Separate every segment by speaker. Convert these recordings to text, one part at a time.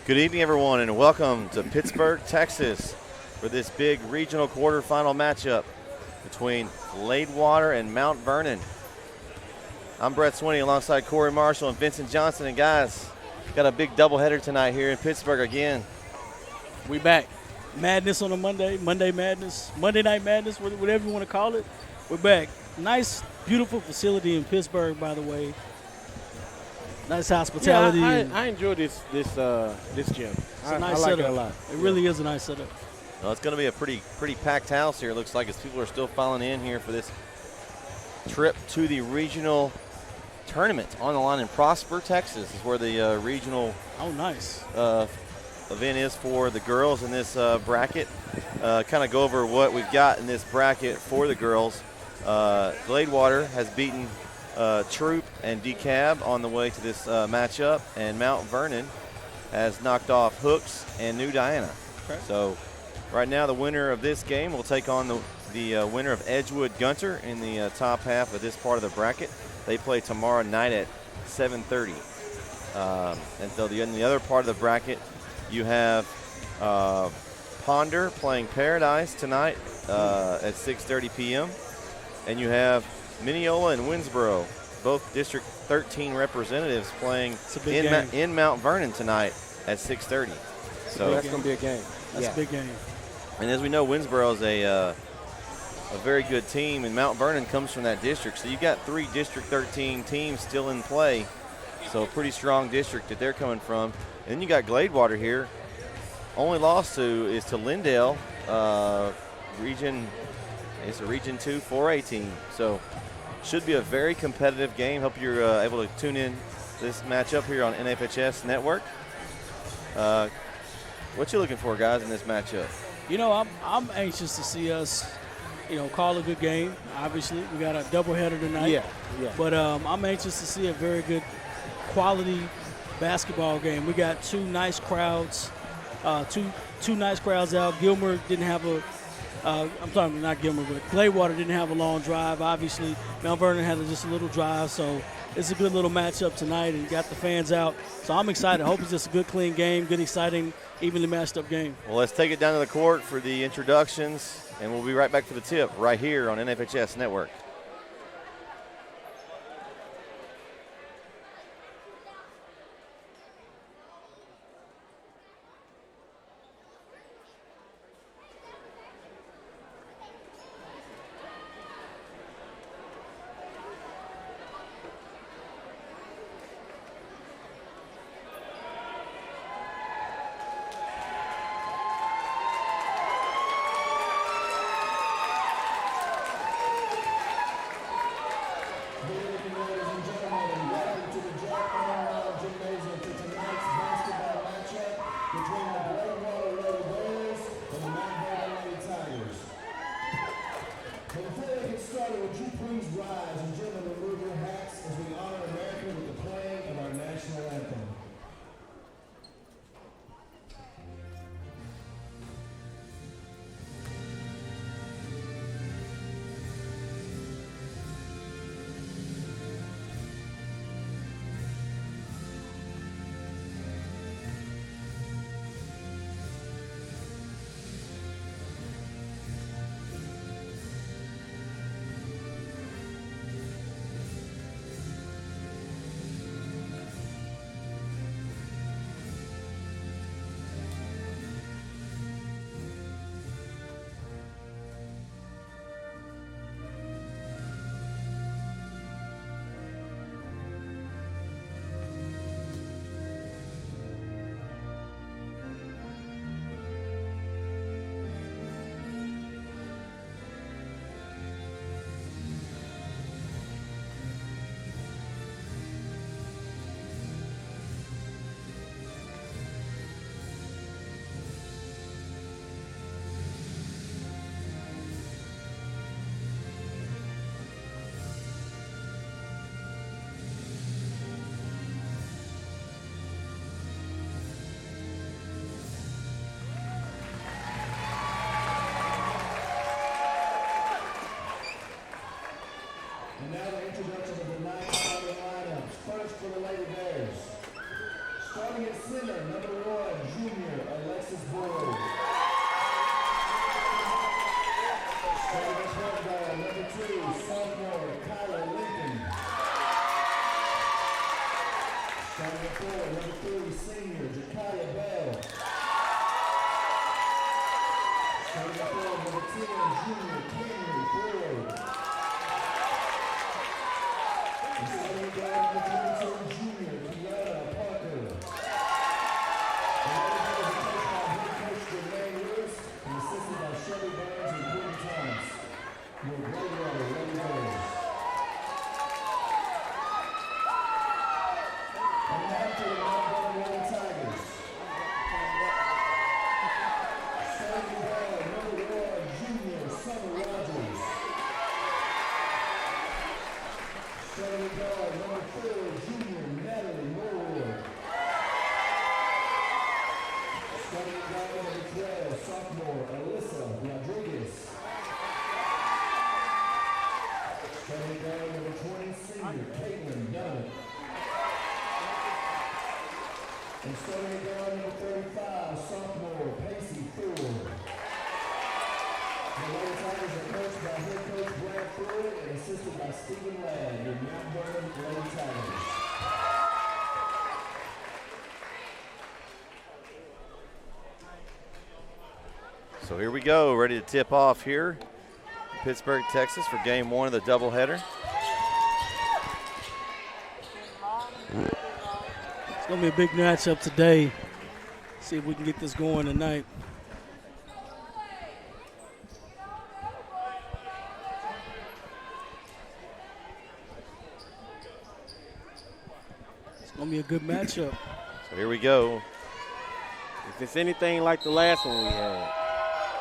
Speaker 1: Good evening, everyone, and welcome to Pittsburgh, Texas for this big regional quarterfinal matchup between Gladewater and Mount Vernon. I'm Brett Swinney alongside Corey Marshall and Vincent Johnson. And guys, got a big doubleheader tonight here in Pittsburgh again.
Speaker 2: We back. Madness on a Monday, Monday Madness, Monday Night Madness, whatever you want to call it. We're back. Nice, beautiful facility in Pittsburgh, by the way. Nice hospitality.
Speaker 3: Yeah, I enjoy this gym.
Speaker 2: It's a nice
Speaker 3: I like
Speaker 2: setup.
Speaker 3: it a lot.
Speaker 2: It really is a nice setup.
Speaker 1: Well, it's going to be a pretty packed house here. It looks like as people are still filing in here for this trip to the regional tournament on the line in Prosper, Texas, is where the regional
Speaker 2: nice
Speaker 1: event is for the girls in this bracket. Kind of go over what we've got in this bracket for the girls. Gladewater has beaten Troop and DeKalb on the way to this matchup, and Mount Vernon has knocked off Hooks and New Diana.
Speaker 2: Okay.
Speaker 1: So right now the winner of this game will take on the winner of Edgewood Gunter in the top half of this part of the bracket. They play tomorrow night at 7:30. And so in the other part of the bracket, you have Ponder playing Paradise tonight at 6:30 p.m. And you have Mineola and Winsboro, both District 13 representatives, playing in Mount Vernon tonight at 6:30. So
Speaker 3: that's going to be a game.
Speaker 2: That's a big game.
Speaker 1: And as we know, Winsboro is a very good team, and Mount Vernon comes from that district. So you've got 3 District 13 teams still in play. So a pretty strong district that they're coming from. And then you got Gladewater here. Only loss is to Lindale, it's a Region 2 4A team. So should be a very competitive game. Hope you're able to tune in this matchup here on NFHS Network. What you looking for, guys, in this matchup?
Speaker 2: You know, I'm anxious to see us, call a good game. Obviously, we got a doubleheader tonight.
Speaker 3: Yeah.
Speaker 2: But I'm anxious to see a very good quality basketball game. We got 2 nice crowds, two nice crowds out. Gilmer didn't have not Gilmer, but Gladewater didn't have a long drive. Obviously, Mount Vernon had just a little drive, so it's a good little matchup tonight and got the fans out. So I'm excited. I hope it's just a good, clean game, good, exciting, evenly matched up game.
Speaker 1: Well, let's take it down to the court for the introductions, and we'll be right back for the tip right here on NFHS Network. So here we go, ready to tip off here in Pittsburgh, Texas for game one of the doubleheader.
Speaker 2: It's going to be a big matchup today. See if we can get this going tonight. It's going to be a good matchup.
Speaker 1: So here we go.
Speaker 3: If it's anything like the last one we had.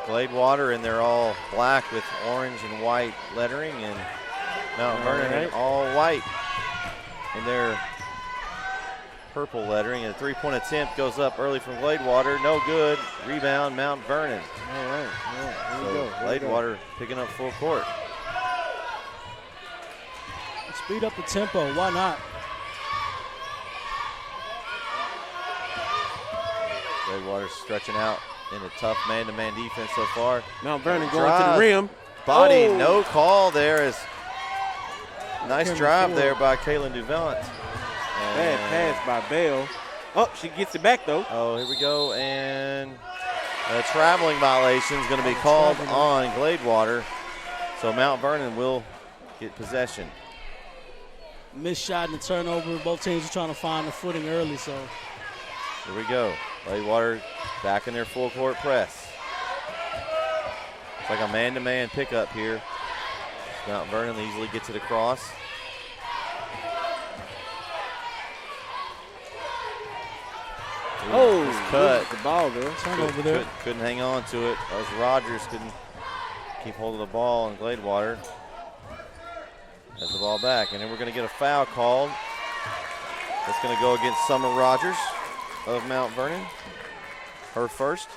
Speaker 1: Gladewater, and they're all black with orange and white lettering, and Mount Vernon in all white in their purple lettering. And a three-point attempt goes up early from Gladewater. No good. Rebound, Mount Vernon.
Speaker 3: All right. Here we go.
Speaker 1: Gladewater picking up full court.
Speaker 2: Speed up the tempo. Why not?
Speaker 1: Gladewater stretching out in a tough man-to-man defense so far.
Speaker 3: Mount Vernon going to the rim.
Speaker 1: Body, no call there. Nice drive there by Kaylin Duvant.
Speaker 3: Bad pass by Bell. Oh, she gets it back though.
Speaker 1: Oh, here we go. And a traveling violation is going to be called on Gladewater. So Mount Vernon will get possession.
Speaker 2: Missed shot and a turnover. Both teams are trying to find the footing early, so.
Speaker 1: Here we go. Gladewater back in their full court press. It's like a man-to-man pickup here. Mount Vernon easily gets it across.
Speaker 3: Oh,
Speaker 1: cut.
Speaker 3: The ball there.
Speaker 2: Turnover there.
Speaker 1: Couldn't hang on to it. That was Rogers couldn't keep hold of the ball, and Gladewater has the ball back. And then we're going to get a foul called. That's going to go against Summer Rogers of Mount Vernon. Her first.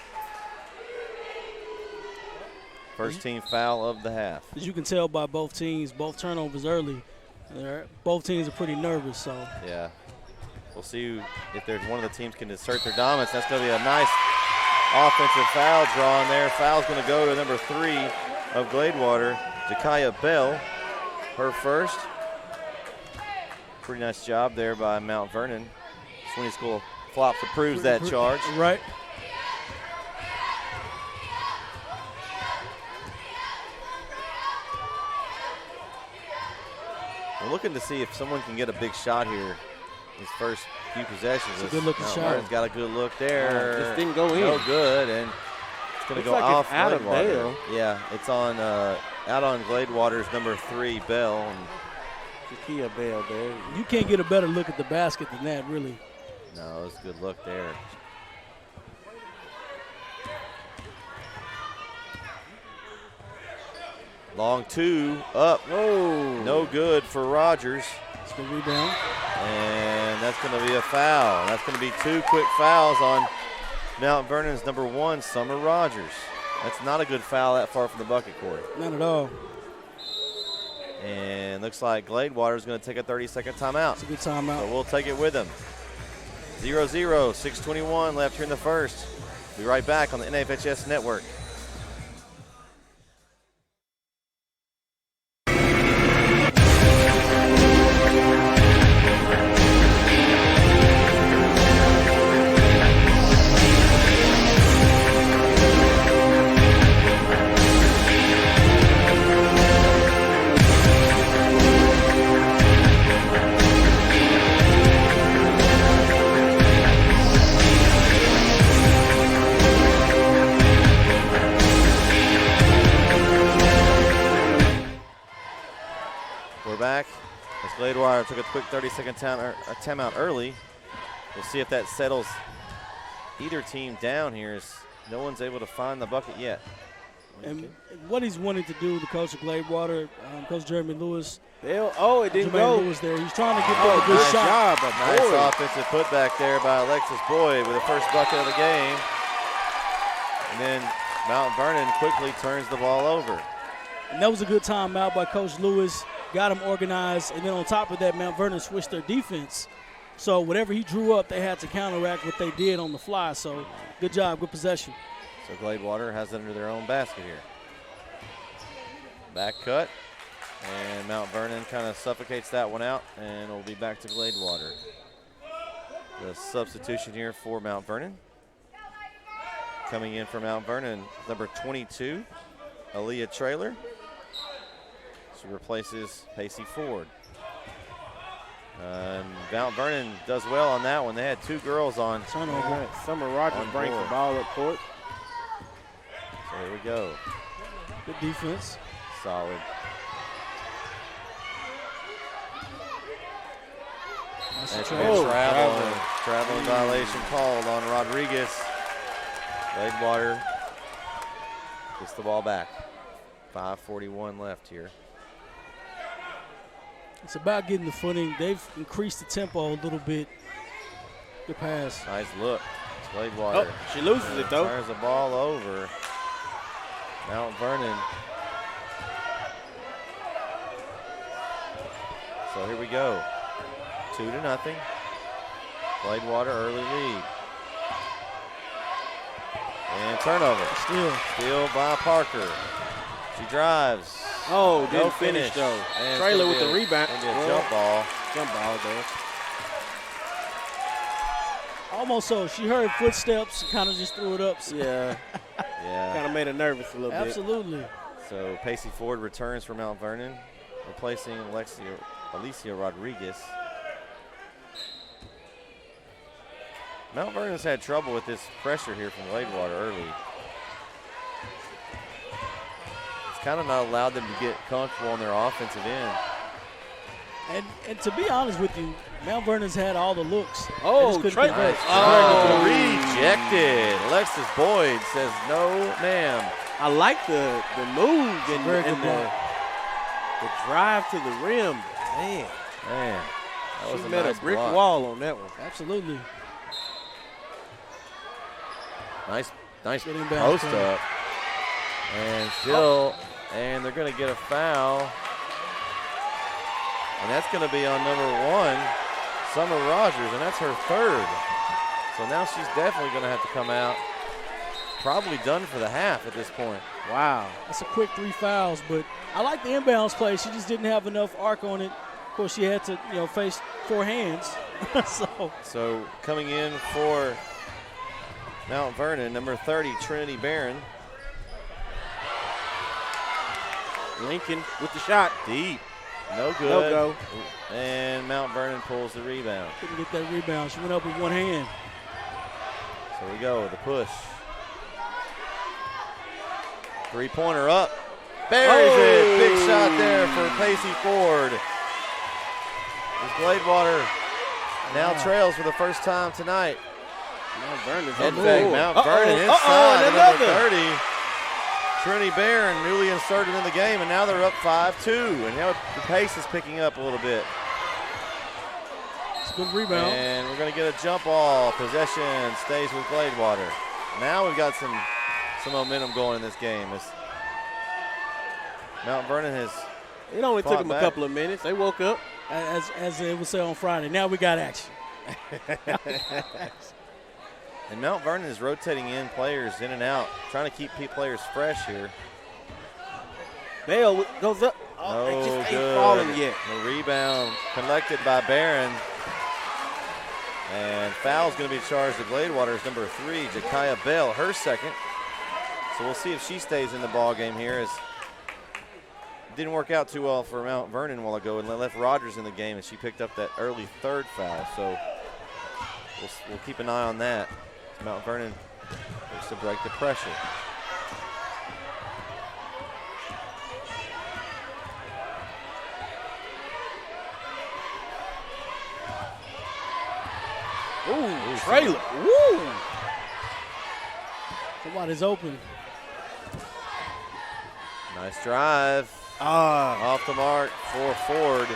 Speaker 1: First team foul of the half.
Speaker 2: As you can tell by both teams, both turnovers early. Both teams are pretty nervous, so.
Speaker 1: Yeah. We'll see if there's one of the teams can assert their dominance. That's going to be a nice offensive foul drawn there. Foul's going to go to number 3 of Gladewater, Jakaya Bell. Her first. Pretty nice job there by Mount Vernon. Sweeney School Flops approves that charge.
Speaker 2: Right.
Speaker 1: We're looking to see if someone can get a big shot here. His first few possessions.
Speaker 2: It's a good-looking shot.
Speaker 1: Vernon got a good look there.
Speaker 3: Just didn't go in.
Speaker 1: No good, and it's going to go
Speaker 3: like
Speaker 1: off
Speaker 3: it's out of
Speaker 1: Gladewater.
Speaker 3: Bell.
Speaker 1: Yeah, it's on out on Gladewater's number 3, Bell. And
Speaker 3: Jakia Bell there.
Speaker 2: You can't get a better look at the basket than that, really.
Speaker 1: no, it's a good look there. Long 2 up.
Speaker 3: Oh,
Speaker 1: No good for Rogers.
Speaker 2: It's the rebound.
Speaker 1: And that's going to be a foul. That's going to be 2 quick fouls on Mount Vernon's number 1, Summer Rogers. That's not a good foul that far from the bucket court.
Speaker 2: Not at all.
Speaker 1: And looks like Gladewater is going to take a 30-second timeout.
Speaker 2: It's a good timeout.
Speaker 1: So we'll take it with him. 0-0, 6:21 left here in the first. Be right back on the NFHS Network. back as Gladewater took a quick 30-second timeout early. We'll see if that settles either team down here, as no one's able to find the bucket yet.
Speaker 2: And what he's wanting to do, the coach of Gladewater, Coach Jeremy Lewis.
Speaker 3: It didn't
Speaker 2: Jermaine
Speaker 3: go.
Speaker 2: Lewis there. He's trying to get them a good
Speaker 1: nice
Speaker 2: shot.
Speaker 3: Job,
Speaker 1: Nice offensive putback there by Alexis Boyd with the first bucket of the game. And then Mount Vernon quickly turns the ball over.
Speaker 2: And that was a good timeout by Coach Lewis. Got him organized. And then on top of that, Mount Vernon switched their defense. So whatever he drew up, they had to counteract what they did on the fly. So good job, good possession.
Speaker 1: So Gladewater has it under their own basket here. Back cut. And Mount Vernon kind of suffocates that one out, and it'll be back to Gladewater. The substitution here for Mount Vernon. Coming in for Mount Vernon, number 22, Aaliyah Traylor. She replaces Pacey Ford. Mount Vernon does well on that one. They had two girls on.
Speaker 2: Turnover.
Speaker 3: Summer Rogers brings the ball up court.
Speaker 1: So here we go.
Speaker 2: Good defense.
Speaker 1: Solid. And traveling violation called on Rodriguez. Gladewater gets the ball back. 5:41 left here.
Speaker 2: It's about getting the footing. They've increased the tempo a little bit. Good pass.
Speaker 1: Nice look. Gladewater.
Speaker 3: She loses it, though.
Speaker 1: Turns the ball over. Mount Vernon. So here we go. 2-0. Gladewater early lead. And turnover. Steal by Parker. She drives.
Speaker 3: Oh, didn't
Speaker 1: No
Speaker 3: finish, though.
Speaker 1: And
Speaker 3: Traylor with the rebound.
Speaker 1: And a jump ball.
Speaker 3: Jump ball there.
Speaker 2: Almost so. She heard footsteps and kind of just threw it up. So.
Speaker 3: Yeah.
Speaker 1: Yeah.
Speaker 3: Kind of made her nervous a little bit.
Speaker 2: Absolutely.
Speaker 1: So Pacey Ford returns for Mount Vernon, replacing Alicia Rodriguez. Mount Vernon's had trouble with this pressure here from Gladewater early. It's kind of not allowed them to get comfortable on their offensive end.
Speaker 2: And to be honest with you, Mount Vernon's had all the looks.
Speaker 3: Oh,
Speaker 2: Trey.
Speaker 1: Rejected. Alexis Boyd says no, ma'am.
Speaker 3: I like the move and the drive to the rim. Man,
Speaker 1: That was
Speaker 3: she
Speaker 1: a
Speaker 3: met
Speaker 1: nice
Speaker 3: a brick
Speaker 1: block.
Speaker 3: wall on that one.
Speaker 2: Absolutely.
Speaker 1: Nice
Speaker 2: Getting back
Speaker 1: post
Speaker 2: there.
Speaker 1: up. And still, and they're going to get a foul. And that's going to be on number 1, Summer Rogers, and that's her third. So now she's definitely going to have to come out. Probably done for the half at this point.
Speaker 3: Wow.
Speaker 2: That's a quick 3 fouls, but I like the inbounds play. She just didn't have enough arc on it. Of course, she had to, face 4 hands.
Speaker 1: So coming in for Mount Vernon, number 30, Trinity Barron.
Speaker 3: Lincoln with the shot.
Speaker 1: Deep. No good.
Speaker 3: No go.
Speaker 1: And Mount Vernon pulls the rebound.
Speaker 2: Couldn't get that rebound. She went up with 1 hand.
Speaker 1: So we go, the push. 3-pointer up. Buries it. Big shot there for Pacey Ford. As Gladewater now trails for the first time tonight.
Speaker 3: Mount Vernon's
Speaker 1: In fact, Mount Vernon inside number 30. Trinity Barron newly inserted in the game, and now they're up 5-2. And now the pace is picking up a little bit.
Speaker 2: It's a good rebound.
Speaker 1: And we're going to get a jump ball. Possession stays with Gladewater. Now we've got some momentum going in this game. As Mount Vernon has
Speaker 3: It only took them
Speaker 1: back.
Speaker 3: a couple of minutes. They woke up.
Speaker 2: As they would say on Friday, now we got action.
Speaker 1: And Mount Vernon is rotating in players in and out, trying to keep players fresh here.
Speaker 3: Bale goes up.
Speaker 1: Oh,
Speaker 3: it just
Speaker 1: good.
Speaker 3: ain't falling yet.
Speaker 1: The rebound collected by Barron. And foul's going to be charged to Gladewater's number 3, Jakaya Bell, her second. So we'll see if she stays in the ball game here. As it didn't work out too well for Mount Vernon a while ago, and left Rogers in the game, and she picked up that early 3rd foul. So we'll keep an eye on that. Mount Vernon looks to break the pressure.
Speaker 3: Ooh, trailer. Woo!
Speaker 2: Somebody's open.
Speaker 1: Nice drive. Off the mark for Ford.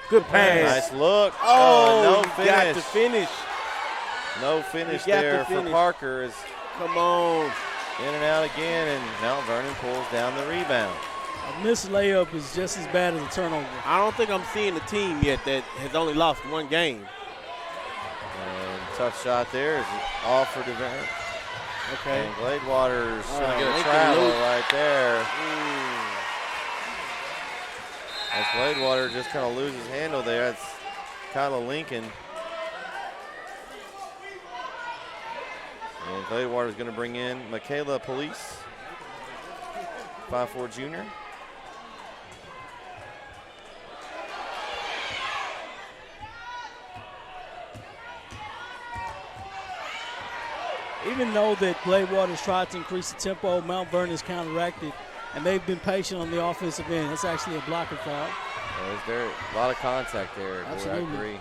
Speaker 3: Good pass.
Speaker 1: Nice look.
Speaker 3: Oh,
Speaker 1: no
Speaker 3: you
Speaker 1: finish.
Speaker 3: got to finish.
Speaker 1: No finish
Speaker 3: You got to
Speaker 1: there for
Speaker 3: finish.
Speaker 1: Parker. Is
Speaker 3: Come on.
Speaker 1: in and out again, and Mount Vernon pulls down the rebound.
Speaker 2: A missed layup is just as bad as a turnover.
Speaker 3: I don't think I'm seeing a team yet that has only lost one game.
Speaker 1: And tough shot there is off for DeVere.
Speaker 3: Okay.
Speaker 1: And Gladewater's going to get a
Speaker 3: Lincoln
Speaker 1: travel
Speaker 3: loose.
Speaker 1: right there. As Gladewater just kind of loses handle there. That's Kyla Lincoln. And Gladewater's going to bring in Michaela Police, 5'4" junior.
Speaker 2: Even though that Gladewater's tried to increase the tempo, Mount Vernon's counteracted, and they've been patient on the offensive end. That's actually a blocking foul.
Speaker 1: There's a lot of contact there.
Speaker 2: Absolutely.
Speaker 1: I agree.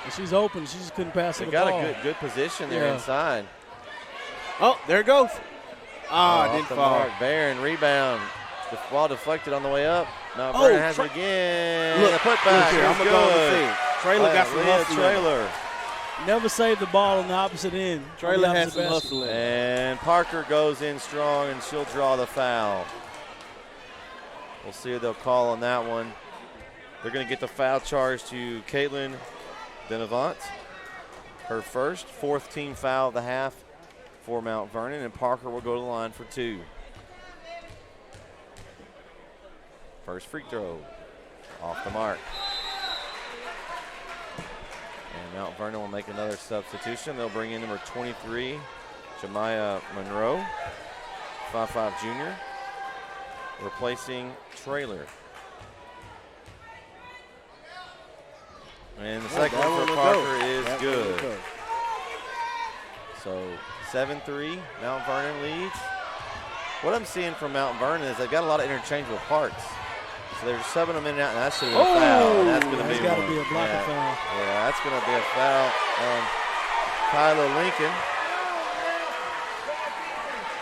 Speaker 2: And she's open. She just couldn't pass
Speaker 1: They
Speaker 2: the
Speaker 1: got
Speaker 2: ball.
Speaker 1: a good position there inside.
Speaker 3: Oh, there it goes.
Speaker 1: Off
Speaker 3: Didn't
Speaker 1: the
Speaker 3: fall.
Speaker 1: mark. Barron rebound. The ball deflected on the way up. Mount Vernon has it again.
Speaker 3: Look,
Speaker 1: the putback.
Speaker 3: here, I'm
Speaker 1: is
Speaker 3: going to go
Speaker 1: good.
Speaker 3: and see. Trailer got some
Speaker 1: Leah
Speaker 3: hustle.
Speaker 1: Trailer.
Speaker 2: Never saved the ball on the opposite end.
Speaker 3: Trailer
Speaker 2: on the
Speaker 3: has
Speaker 2: opposite
Speaker 3: some
Speaker 2: basket.
Speaker 3: hustle in it.
Speaker 1: And Parker goes in strong, and she'll draw the foul. We'll see what they'll call on that one. They're going to get the foul charge to Caitlin Denavant. Her first, fourth team foul of the half for Mount Vernon, and Parker will go to the line for two. First free throw, off the mark. And Mount Vernon will make another substitution. They'll bring in number 23, Jemiah Monroe, 5'5" junior, replacing Trailer. And the second
Speaker 3: that
Speaker 1: one
Speaker 3: one
Speaker 1: for
Speaker 3: will
Speaker 1: Parker
Speaker 3: go.
Speaker 1: is
Speaker 3: That one
Speaker 1: good.
Speaker 3: will go.
Speaker 1: So 7-3, Mount Vernon leads. What I'm seeing from Mount Vernon is they've got a lot of interchangeable parts. So they're subbing them in and out, and that should be a foul. And that's going to
Speaker 2: That's
Speaker 1: be
Speaker 2: got to
Speaker 1: one.
Speaker 2: be a blocking foul.
Speaker 1: Yeah, that's going to be a foul on Kyla Lincoln.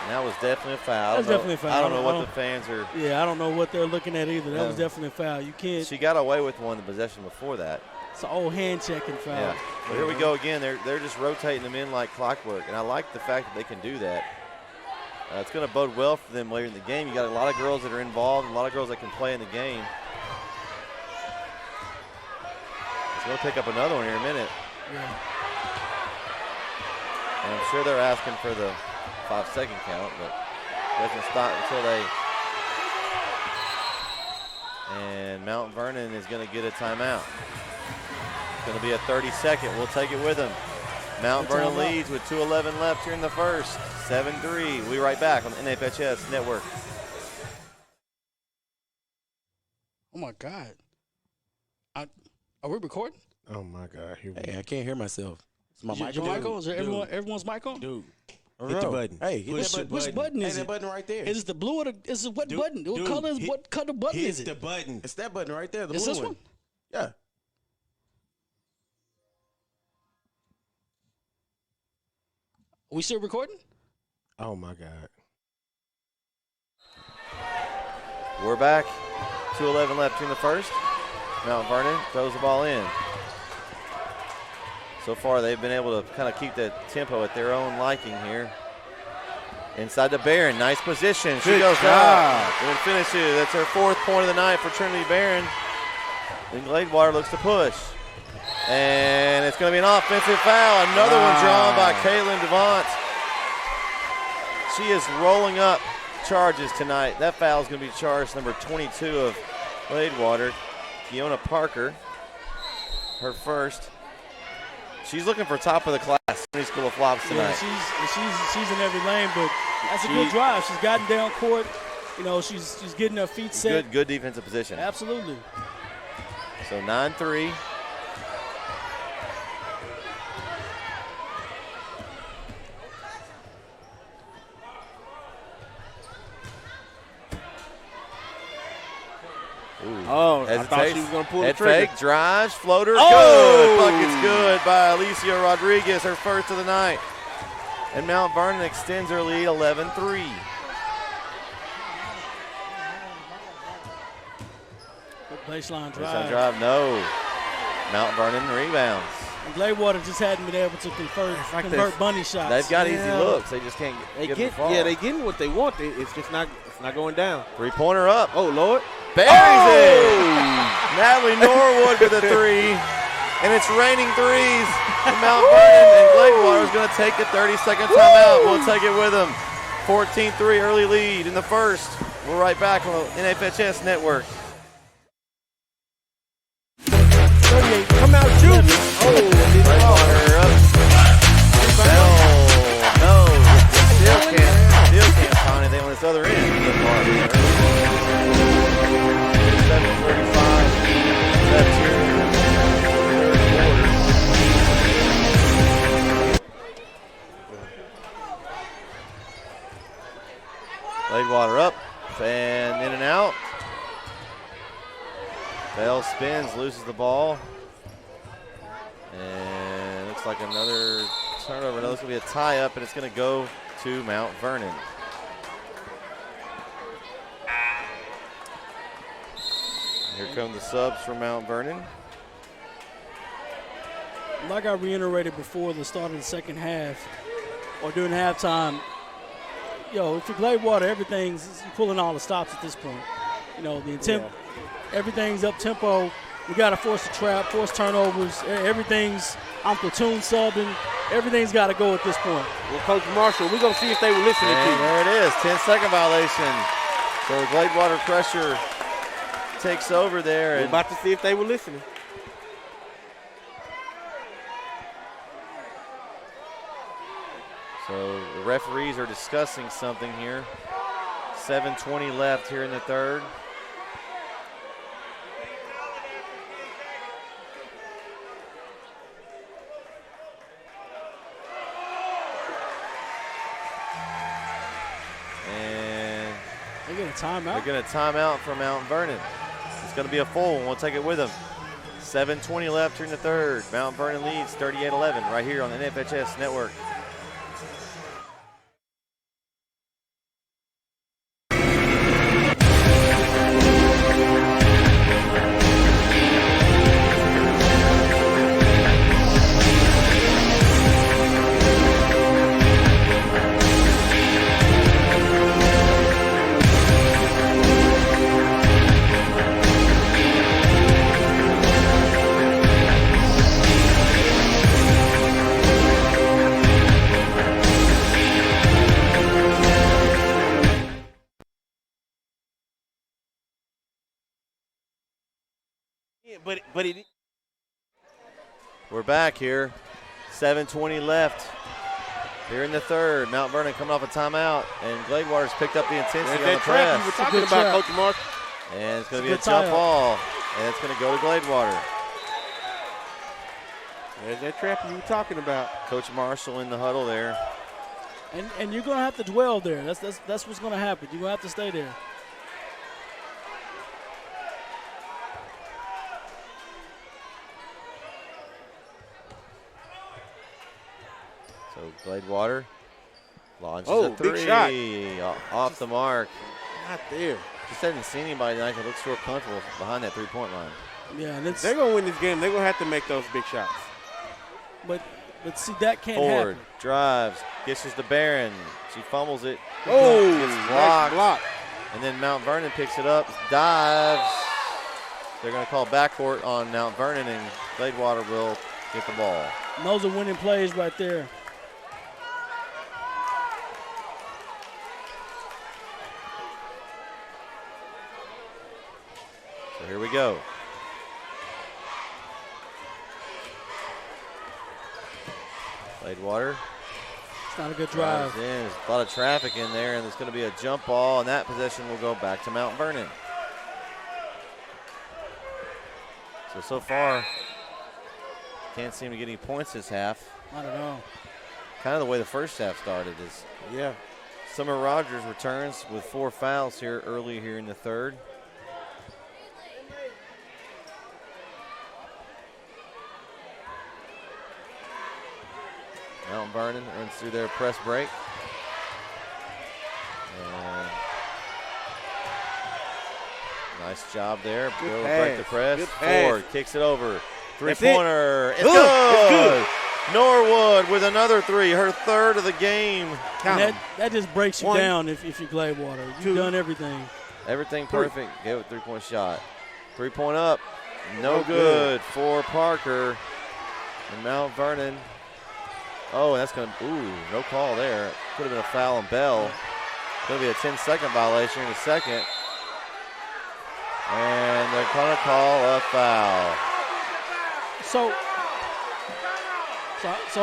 Speaker 1: And that was definitely a foul.
Speaker 2: That's definitely a foul.
Speaker 1: I don't know what the fans are.
Speaker 2: Yeah, I don't know what they're looking at either. That
Speaker 1: Yeah.
Speaker 2: was definitely a foul. You can't.
Speaker 1: She got away with one in the possession before that.
Speaker 2: It's an old hand checking foul.
Speaker 1: Yeah. Well, here we go again. They're just rotating them in like clockwork, and I like the fact that they can do that. It's going to bode well for them later in the game. You got a lot of girls that are involved, and a lot of girls that can play in the game. It's going to pick up another one here in a minute.
Speaker 2: Yeah.
Speaker 1: And I'm sure they're asking for the 5-second count, but it doesn't stop until they. And Mount Vernon is going to get a timeout. It's going to be a 30-second. We'll take it with them. Mount Vernon leads with 2:11 left here in the first. 7-3. We'll be right back on the NFHS Network.
Speaker 2: Oh my God. Are we recording?
Speaker 4: Oh my God! Here we
Speaker 5: Hey, I can't hear myself. Is my mic
Speaker 2: Your
Speaker 5: on?
Speaker 2: mic on? Is there everyone's mic on?
Speaker 5: Dude,
Speaker 4: hit the button.
Speaker 5: Hey, hit
Speaker 2: Which
Speaker 5: that
Speaker 2: button? Which button is
Speaker 5: Hey,
Speaker 2: it?
Speaker 5: that button right there.
Speaker 2: Is it the blue or the? Is it what
Speaker 5: Dude,
Speaker 2: button? What
Speaker 5: dude,
Speaker 2: color is?
Speaker 5: hit-
Speaker 2: What color button
Speaker 5: hit
Speaker 2: is it?
Speaker 5: the button. It's that button right there. The
Speaker 2: Is
Speaker 5: blue
Speaker 2: this one?
Speaker 5: Yeah.
Speaker 2: Are we still recording?
Speaker 4: Oh my God!
Speaker 1: We're back. 2:11 left in the first. Mount Vernon throws the ball in. So far, they've been able to kind of keep the tempo at their own liking here. Inside to Barron, nice position. She
Speaker 3: Good
Speaker 1: goes
Speaker 3: job.
Speaker 1: up and finishes. That's her fourth point of the night for Trinity Barron. Then Gladewater looks to push. And it's going to be an offensive foul. Another one drawn by Caitlin Devant. She is rolling up charges tonight. That foul is going to be charged number 22 of Gladewater, Kiona Parker, her first. She's looking for top of the class in School of Flops tonight.
Speaker 2: Yeah, she's in every lane, but that's a good drive. She's gotten down court. You know, she's getting her feet set.
Speaker 1: Good defensive position.
Speaker 2: Absolutely.
Speaker 1: So 9-3.
Speaker 3: Oh, I thought
Speaker 1: Hesitates.
Speaker 3: she was going to pull the
Speaker 1: Head
Speaker 3: trigger.
Speaker 1: fake, drives, floater,
Speaker 3: Oh!
Speaker 1: good. Bucket's good by Alicia Rodriguez, her first of the night. And Mount Vernon extends her lead 11-3.
Speaker 2: Baseline
Speaker 1: Baseline
Speaker 2: drive.
Speaker 1: drive, no. Mount Vernon rebounds.
Speaker 2: And Gladewater just hadn't been able to convert bunny shots.
Speaker 1: They've got easy
Speaker 3: Yeah.
Speaker 1: looks. They just can't get them to fall.
Speaker 3: Yeah, they getting what they want. It's just not going down.
Speaker 1: Three-pointer up.
Speaker 3: Oh, Lord.
Speaker 1: Buries it. Natalie Norwood with a three. And it's raining threes. And Mount Vernon and Gladewater is going to take a 30-second timeout. We'll take it with them. 14-3 early lead in the first. We're right back on the NFHS Network.
Speaker 3: 38. Come out, shoot.
Speaker 1: Gladewater up. No. Still can't find anything on this other end. 7:35 left here in the third quarter. Gladewater up and in and out. Bell spins, loses the ball. And looks like another turnover. No, it's going to be a tie-up, and it's going to go to Mount Vernon. Here come the subs from Mount Vernon.
Speaker 2: Like I reiterated before the start of the second half, or during halftime, if you're Gladewater, everything's pulling all the stops at this point. The intent, everything's up tempo. We got to force the trap, force turnovers. Everything's, I'm platoon subbing. Everything's got to go at this point.
Speaker 3: Well, Coach Marshall, we're going to see if they were listening to you.
Speaker 1: There it is, 10-second violation. So Gladewater pressure takes over there.
Speaker 3: We're about to see if they were listening.
Speaker 1: So the referees are discussing something here. 7:20 left here in the third. And
Speaker 2: they get a timeout.
Speaker 1: They're going to timeout for Mount Vernon. It's going to be a full one. We'll take it with them. 7:20 left here in the third. Mount Vernon leads 38-11 right here on the NFHS Network.
Speaker 3: But it.
Speaker 1: We're back here. 7:20 left here in the third. Mount Vernon coming off a timeout, and Gladewater's picked up the intensity on the
Speaker 3: trap you were
Speaker 1: press.
Speaker 3: talking about, Coach Mark.
Speaker 1: And it's going to be a jump ball, and it's going to go to Gladewater.
Speaker 3: There's that trap you were talking about.
Speaker 1: Coach Marshall in the huddle there.
Speaker 2: And you're going to have to dwell there. That's what's going to happen. You're going to have to stay there.
Speaker 1: So Gladewater launches a
Speaker 3: big
Speaker 1: three.
Speaker 3: shot.
Speaker 1: Off the mark.
Speaker 3: Not there.
Speaker 1: Just haven't seen anybody tonight that looks real comfortable behind that three-point line.
Speaker 2: Yeah, and
Speaker 3: they're going to win this game. They're going to have to make those big shots.
Speaker 2: But see, that can't
Speaker 1: Ford
Speaker 2: happen.
Speaker 1: drives, dishes to Barron. She fumbles it.
Speaker 3: Oh,
Speaker 1: gets blocked.
Speaker 3: nice block.
Speaker 1: And then Mount Vernon picks it up, dives. They're going to call backcourt on Mount Vernon, and Gladewater will get the ball.
Speaker 2: And those are winning plays right there.
Speaker 1: So here we go. Gladewater.
Speaker 2: It's not a good drive.
Speaker 1: There's a lot of traffic in there, and there's going to be a jump ball, and that possession will go back to Mount Vernon. So far, can't seem to get any points this half.
Speaker 2: I don't know.
Speaker 1: Kind of the way the first half started is.
Speaker 3: Yeah.
Speaker 1: Summer Rogers returns with 4 fouls here early here in the third. Vernon runs through their press break. And nice job there. Go break the press.
Speaker 3: Good pass.
Speaker 1: Ford kicks it over.
Speaker 3: That's
Speaker 1: Three-pointer. It's
Speaker 3: Good.
Speaker 1: good.
Speaker 3: It's good.
Speaker 1: Norwood with another three, her third of the game.
Speaker 2: And that just breaks you
Speaker 3: One.
Speaker 2: down if you're Gladewater. You've
Speaker 3: Two.
Speaker 2: done everything.
Speaker 1: Everything
Speaker 3: Three.
Speaker 1: perfect. Gave it 3-point shot. 3-point up. No
Speaker 3: No
Speaker 1: good
Speaker 3: good.
Speaker 1: for Parker. And Mount Vernon. Oh, that's going to, no call there. Could have been a foul on Bell. Going to be a 10-second violation in a second. And they're going to call a foul.
Speaker 2: So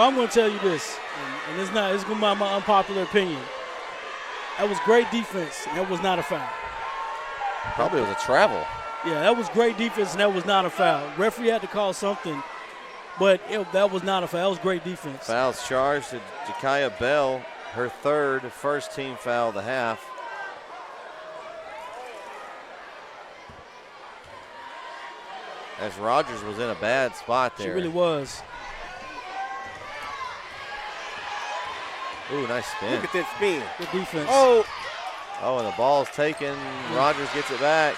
Speaker 2: I'm going to tell you this, and it's going to be my unpopular opinion. That was great defense, and that was not a foul.
Speaker 1: Probably was a travel.
Speaker 2: Yeah, that was great defense, and that was not a foul. Referee had to call something, but that was not a foul. That was great defense.
Speaker 1: Fouls charged to Jakaya Bell, her third, first team foul of the half. As Rogers was in a bad spot there.
Speaker 2: She really was.
Speaker 1: Ooh, nice spin.
Speaker 3: Look at that spin.
Speaker 2: Good defense.
Speaker 3: Oh,
Speaker 1: And the ball's taken. Rogers gets it back.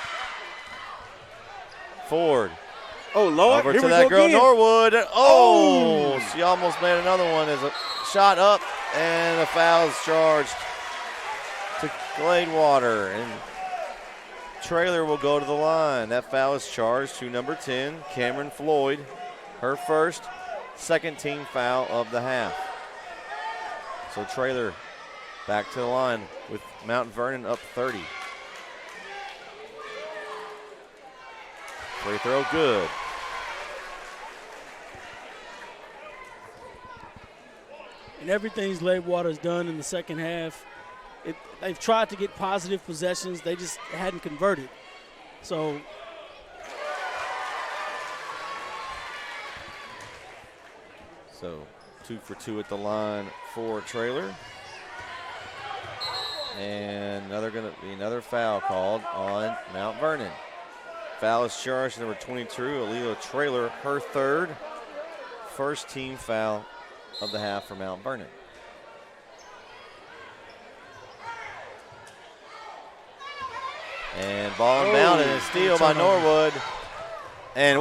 Speaker 1: Ford.
Speaker 3: oh Lord.
Speaker 1: Over
Speaker 3: Here
Speaker 1: to
Speaker 3: we
Speaker 1: that
Speaker 3: go
Speaker 1: girl,
Speaker 3: again.
Speaker 1: Norwood.
Speaker 3: Oh!
Speaker 1: She almost made another one as a shot up, and a foul is charged to Gladewater. And Trailer will go to the line. That foul is charged to number 10, Cameron Floyd. Her first, second team foul of the half. So Trailer back to the line with Mount Vernon up 30. Free throw good.
Speaker 2: And everything Gladewater's done in the second half, they've tried to get positive possessions. They just hadn't converted. So
Speaker 1: So 2 for 2 at the line for Trailer. And going to be another foul called on Mount Vernon. Foul is charged to number 22, Alila Trailer, her third, first team foul of the half for Mount Vernon. And ball inbounded and a steal by Norwood. And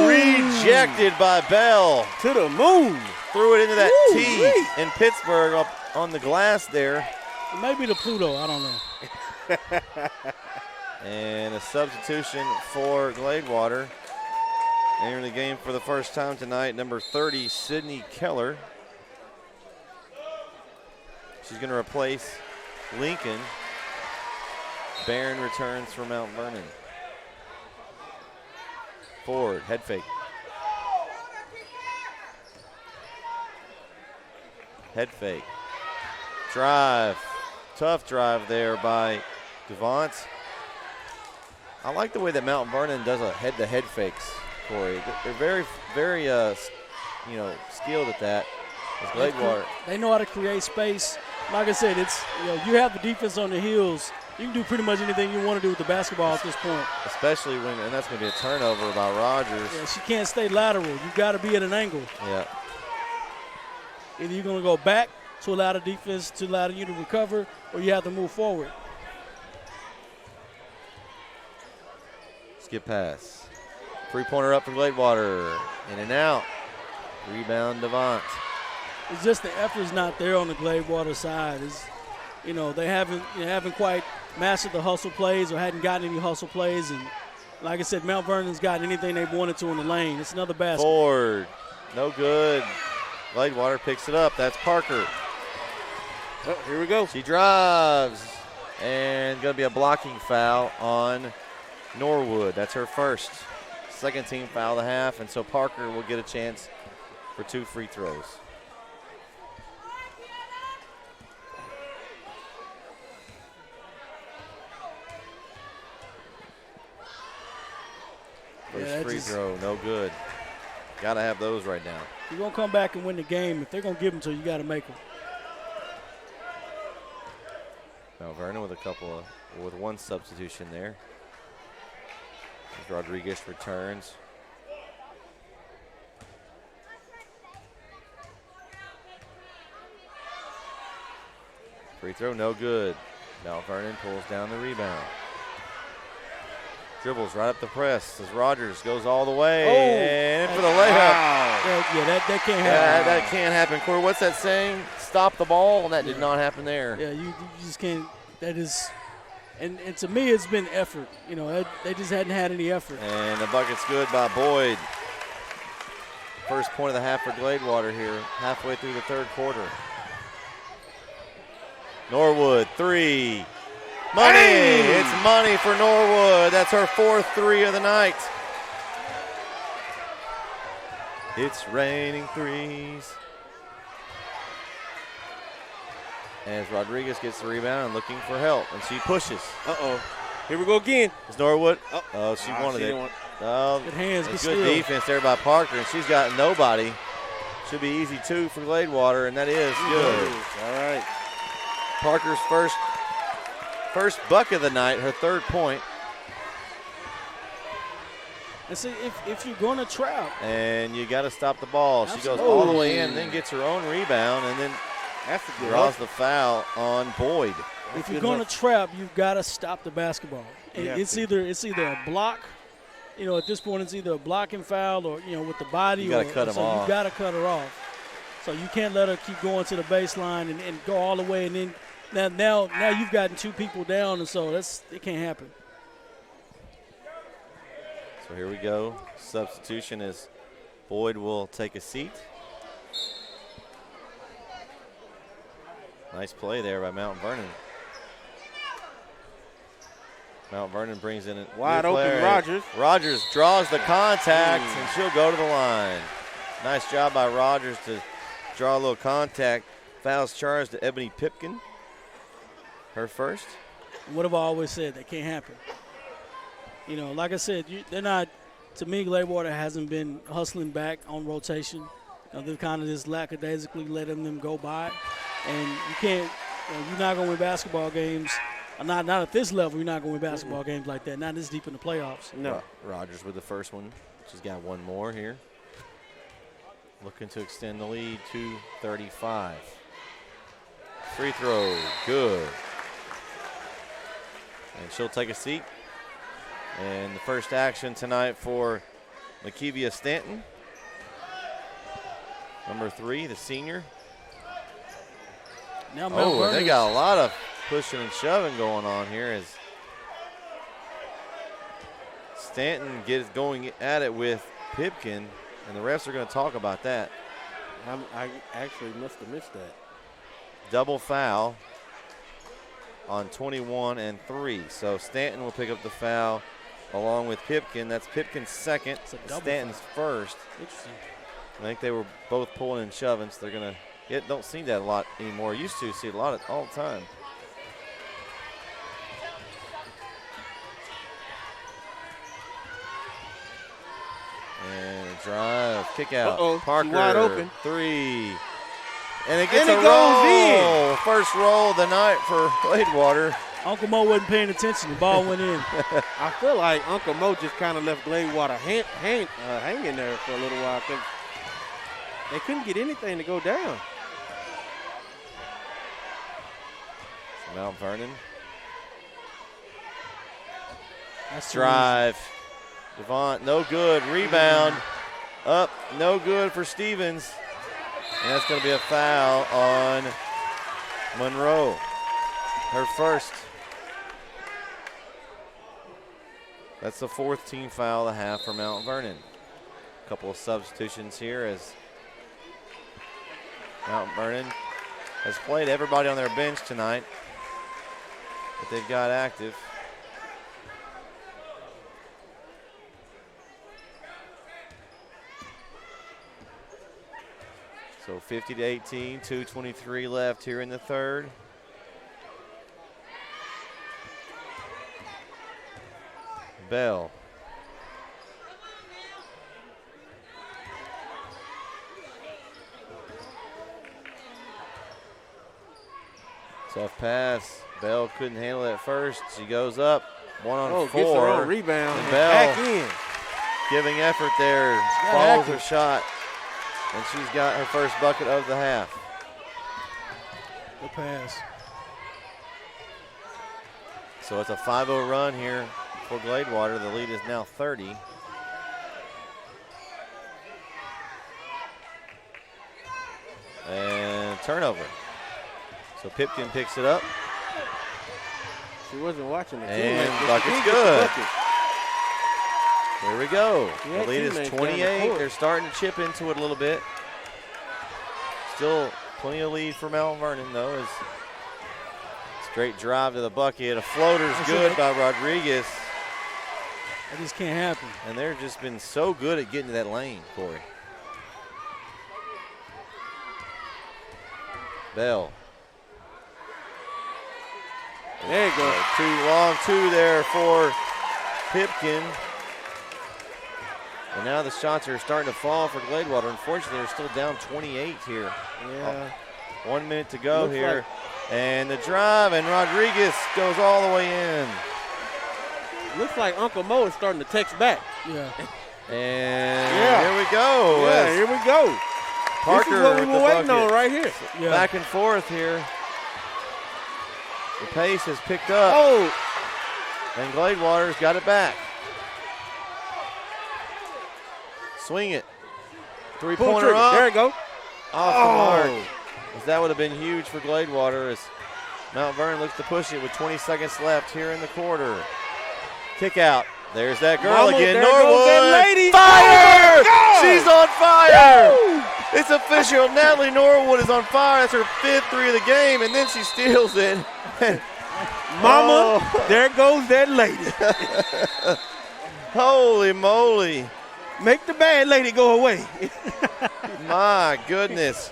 Speaker 1: rejected by Bell.
Speaker 3: To the moon.
Speaker 1: Threw it into that
Speaker 3: Woo-wee.
Speaker 1: tee in Pittsburgh up on the glass there.
Speaker 2: maybe the Pluto, I don't know.
Speaker 1: And a substitution for Gladewater. Entering the game for the first time tonight, number 30, Sydney Keller. She's going to replace Lincoln. Barron returns for Mount Vernon. Ford, head fake. Head fake. Drive. Tough drive there by Devont. I like the way that Mount Vernon does a head-to-head fakes, Corey. They're very, very, skilled at that. As Gladewater.
Speaker 2: They know how to create space. Like I said, it's you have the defense on the heels. You can do pretty much anything you want to do with the basketball at this point.
Speaker 1: Especially and that's going to be a turnover by Rogers.
Speaker 2: Yeah, she can't stay lateral. You've got to be at an angle.
Speaker 1: Yeah.
Speaker 2: Either you're going to go back to allow the defense to allow you to recover, or you have to move forward.
Speaker 1: Skip pass. Three-pointer up for Gladewater. In and out. Rebound, Devont.
Speaker 2: It's just the effort's not there on the Gladewater side. They haven't quite mastered the hustle plays or hadn't gotten any hustle plays. And like I said, Mount Vernon's got anything they wanted to in the lane. It's another basket.
Speaker 1: Ford. No good. Gladewater picks it up. That's Parker.
Speaker 3: Oh, here we go.
Speaker 1: She drives. And going to be a blocking foul on Norwood. That's her first. Second team foul of the half. And so Parker will get a chance for 2 free throws. First free throw, no good. Got to have those right now.
Speaker 2: You're going to come back and win the game. If they're going to give them to you, you got to make them.
Speaker 1: Now Vernon with one substitution there. As Rodriguez returns. Free throw, no good. Mount Vernon pulls down the rebound. Dribbles right up the press as Rogers goes all the way and in for the layup.
Speaker 2: Wow. That can't happen.
Speaker 1: That can't happen. Corey, what's that saying? Stop the ball, and that did not happen there.
Speaker 2: Yeah, you just can't. That is, and to me, it's been effort. You know, they just hadn't had any effort.
Speaker 1: And the bucket's good by Boyd. First point of the half for Gladewater here, halfway through the third quarter. Norwood, three. Money! Hey! It's money for Norwood. That's her fourth three of the night. It's raining threes. As Rodriguez gets the rebound and looking for help, and she pushes.
Speaker 3: Uh-oh. Here we go again.
Speaker 1: It's Norwood. Oh, she wanted it. Oh,
Speaker 2: good hands,
Speaker 1: good defense there by Parker, and she's got nobody. Should be easy two for Gladewater, and that is good.
Speaker 3: All right.
Speaker 1: Parker's first bucket of the night, her third point.
Speaker 2: And see, if you're going to trap.
Speaker 1: And you got to stop the ball.
Speaker 2: Absolutely.
Speaker 1: She goes all the way in, then gets her own rebound, and then draws the foul on Boyd.
Speaker 2: If you're going to trap, you've got to stop the basketball. It's either a block. You know, at this point, it's either a blocking foul or, you know, with the body.
Speaker 1: You got to cut them off.
Speaker 2: You got to cut her off. So you can't let her keep going to the baseline and go all the way, and then now you've gotten two people down, and so it can't happen.
Speaker 1: So here we go. Substitution as Boyd will take a seat. Nice play there by Mount Vernon. Mount Vernon brings in a
Speaker 3: wide open Rogers.
Speaker 1: Rogers draws the contact, and she'll go to the line. Nice job by Rogers to draw a little contact. Fouls charged to Ebony Pipkin. Her first.
Speaker 2: What have I always said? That can't happen. You know, like I said, they're not. To me, Gladewater hasn't been hustling back on rotation. You know, they've kind of just lackadaisically letting them go by, and you can't. You know, you're not going to win basketball games. Not at this level. You're not going to win basketball games like that. Not this deep in the playoffs.
Speaker 3: No.
Speaker 1: Rogers with the first one. She's got one more here. Looking to extend the lead to 35. Free throw, good. And she'll take a seat. And the first action tonight for Makivia Stanton. Number 3, the senior.
Speaker 2: Now
Speaker 1: they got a lot of pushing and shoving going on here as Stanton gets going at it with Pipkin, and the refs are going to talk about that.
Speaker 3: I actually must have missed that.
Speaker 1: Double foul on 21 and 3. So Stanton will pick up the foul along with Pipkin. That's Pipkin's second, Stanton's first.
Speaker 2: Interesting.
Speaker 1: I think they were both pulling and shoving, so they're going to don't see that a lot anymore. Used to see a lot all the time. And a drive, kick out. Parker,
Speaker 3: wide open.
Speaker 1: 3. And it gets a roll. In. First roll of the night for Gladewater.
Speaker 2: Uncle Mo wasn't paying attention. The ball went in.
Speaker 3: I feel like Uncle Mo just kind of left Gladewater hanging there for a little while because they couldn't get anything to go down.
Speaker 1: Mount Vernon.
Speaker 2: That's
Speaker 1: drive. Devont, no good. Rebound. Up, no good for Stevens. And that's going to be a foul on Monroe. Her first. That's the 4th team foul of the half for Mount Vernon. A couple of substitutions here as Mount Vernon has played everybody on their bench tonight that they've got active. So 50-18, 2:23 left here in the third. Bell. Tough pass. Bell couldn't handle it at first. She goes up, 1-on-4.
Speaker 3: Gets her own rebound.
Speaker 1: And Bell
Speaker 3: back in.
Speaker 1: giving effort there. Follows her shot. And she's got her first bucket of the half.
Speaker 2: Good pass.
Speaker 1: So it's a 5-0 run here for Gladewater. The lead is now 30. And turnover. So Pipkin picks it up.
Speaker 3: She wasn't watching the
Speaker 1: And bucket's good. Here we go. The lead is 28. They're starting to chip into it a little bit. Still plenty of lead for Mount Vernon, though. As straight drive to the bucket. A floater's good by Rodriguez.
Speaker 2: That just can't happen.
Speaker 1: And they've just been so good at getting to that lane, Corey. Bell.
Speaker 3: There you go.
Speaker 1: Too long, two there for Pipkin. And now the shots are starting to fall for Gladewater. Unfortunately, they're still down 28 here.
Speaker 3: Yeah.
Speaker 1: 1 minute to go
Speaker 3: Looks
Speaker 1: here.
Speaker 3: like-
Speaker 1: And the drive, and Rodriguez goes all the way in.
Speaker 3: Looks like Uncle Mo is starting to text back.
Speaker 2: Yeah.
Speaker 1: And
Speaker 3: Yeah.
Speaker 1: here we go.
Speaker 3: Yeah,
Speaker 1: as
Speaker 3: here we go.
Speaker 1: Parker
Speaker 3: This is what we
Speaker 1: with
Speaker 3: were
Speaker 1: the
Speaker 3: waiting
Speaker 1: bucket.
Speaker 3: on right here.
Speaker 2: Yeah.
Speaker 1: Back and forth here. The pace has picked up.
Speaker 3: Oh,
Speaker 1: And Gladewater's got it back. Swing it.
Speaker 3: pull
Speaker 1: Three-pointer
Speaker 3: trigger.
Speaker 1: up.
Speaker 3: There you go.
Speaker 1: Off the mark. As that would have been huge for Gladewater as Mount Vernon looks to push it with 20 seconds left here in the quarter. Kick out. There's that girl
Speaker 3: Mama,
Speaker 1: again.
Speaker 3: there goes
Speaker 1: Norwood.
Speaker 3: that lady.
Speaker 1: Fire!
Speaker 3: Oh, my God!
Speaker 1: She's on fire! It's official. Natalie Norwood is on fire. That's her 5th three of the game, and then she steals it.
Speaker 3: Mama,
Speaker 1: Oh.
Speaker 3: there goes that lady.
Speaker 1: Holy moly.
Speaker 3: Make the bad lady go away.
Speaker 1: My goodness.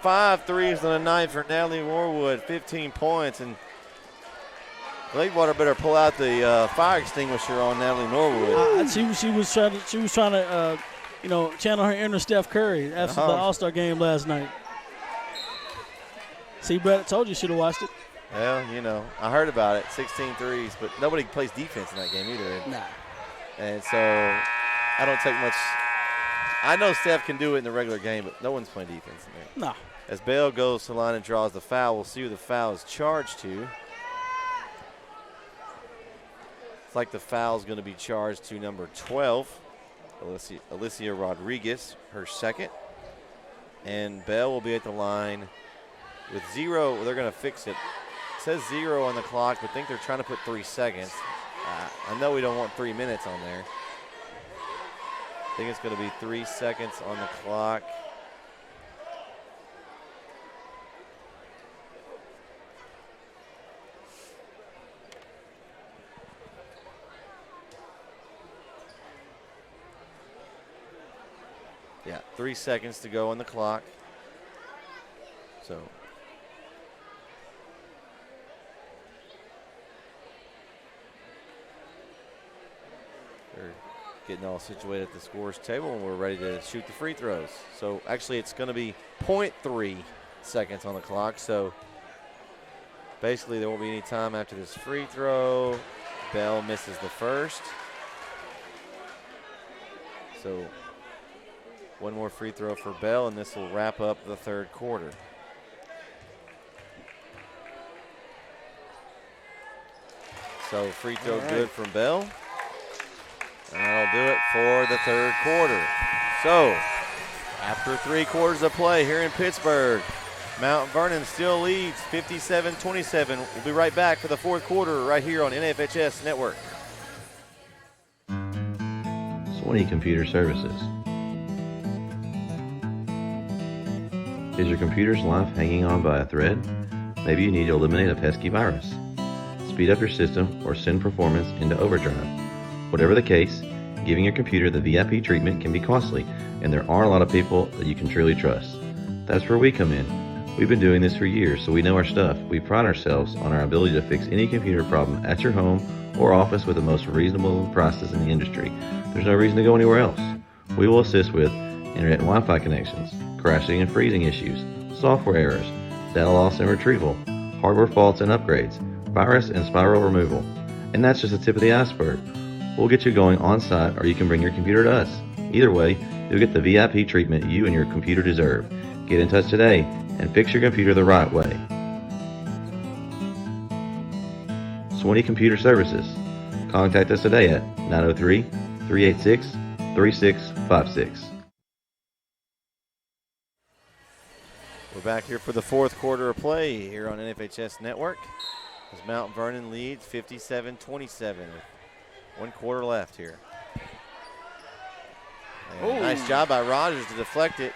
Speaker 1: 5 threes on the night for Natalie Norwood, 15 points. And Gladewater better pull out the fire extinguisher on Natalie Norwood.
Speaker 2: She was trying to channel her inner Steph Curry after the All-Star game last night. See, Brett, I told you should have watched it.
Speaker 1: Well, I heard about it, 16 threes, but nobody plays defense in that game either.
Speaker 2: Nah.
Speaker 1: And so I don't take much. I know Steph can do it in the regular game, but no one's playing defense in there.
Speaker 2: No.
Speaker 1: As Bale goes to the line and draws the foul, we'll see who the foul is charged to. It's like the foul is going to be charged to number 12, Alicia Rodriguez, her second. And Bell will be at the line with 0. They're going to fix it. It says 0 on the clock, but I think they're trying to put 3 seconds. I know we don't want 3 minutes on there. I think it's going to be 3 seconds on the clock. Yeah, 3 seconds to go on the clock. So they're getting all situated at the scores table, and we're ready to shoot the free throws. So actually it's going to be 0.3 seconds on the clock. So basically there won't be any time after this free throw. Bell misses the first. So one more free throw for Bell, and this will wrap up the third quarter. So free throw good from Bell. And that'll do it for the third quarter. So after 3 quarters of play here in Pittsburgh, Mount Vernon still leads 57-27. We'll be right back for the fourth quarter right here on NFHS Network.
Speaker 6: Swanee Computer Services. Is your computer's life hanging on by a thread? Maybe you need to eliminate a pesky virus, speed up your system, or send performance into overdrive. Whatever the case, giving your computer the VIP treatment can be costly, and there aren't a lot of people that you can truly trust. That's where we come in. We've been doing this for years, so we know our stuff. We pride ourselves on our ability to fix any computer problem at your home or office with the most reasonable prices in the industry. There's no reason to go anywhere else. We will assist with internet and Wi-Fi connections, crashing and freezing issues, software errors, data loss and retrieval, hardware faults and upgrades, virus and spiral removal. And that's just the tip of the iceberg. We'll get you going on site, or you can bring your computer to us. Either way, you'll get the VIP treatment you and your computer deserve. Get in touch today and fix your computer the right way. 20 computer services. Contact us today at 903-386-3656.
Speaker 1: We're back here for the fourth quarter of play here on NFHS Network as Mount Vernon leads 57-27 with 1 quarter left here. And nice job by Rogers to deflect it.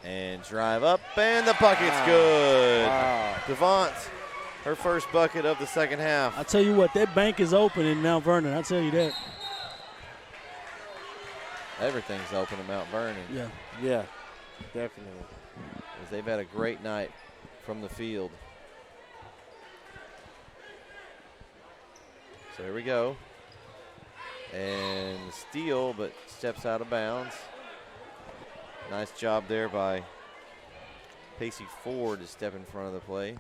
Speaker 1: And drive up, and the bucket's good.
Speaker 3: Wow.
Speaker 1: Devont, her first bucket of the second half.
Speaker 2: I tell you what, that bank is open in Mount Vernon. I tell you that.
Speaker 1: Everything's open in Mount Vernon.
Speaker 2: Yeah.
Speaker 3: Yeah, definitely.
Speaker 1: As they've had a great night from the field. So here we go. And steal, but steps out of bounds. Nice job there by Pacey Ford to step in front of the play.